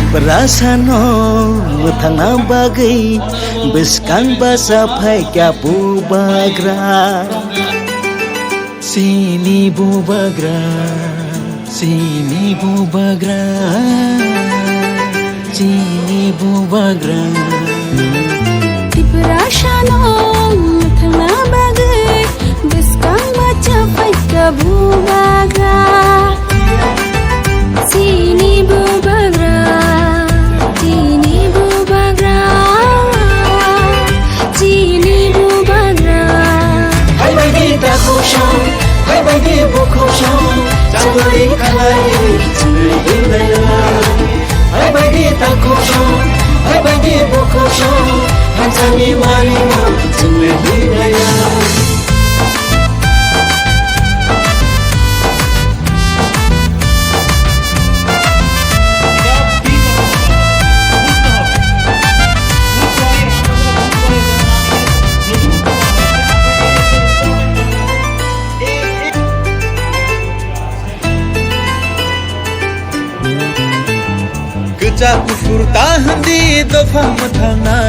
Perasaan mutang bagai Beskang basa pai kya bubagra Sini bubagra Sini bubagra Sini bubagra Di perasaan mutang bagai Beskang basa pai kya bubagra Sini bubagra Hai bai di boko shong Jangori kalai Jindaya Hai bai di tako shong Hai bai di boko shong Hansami marimo Jindaya Kecak kufur tahan di dofa matana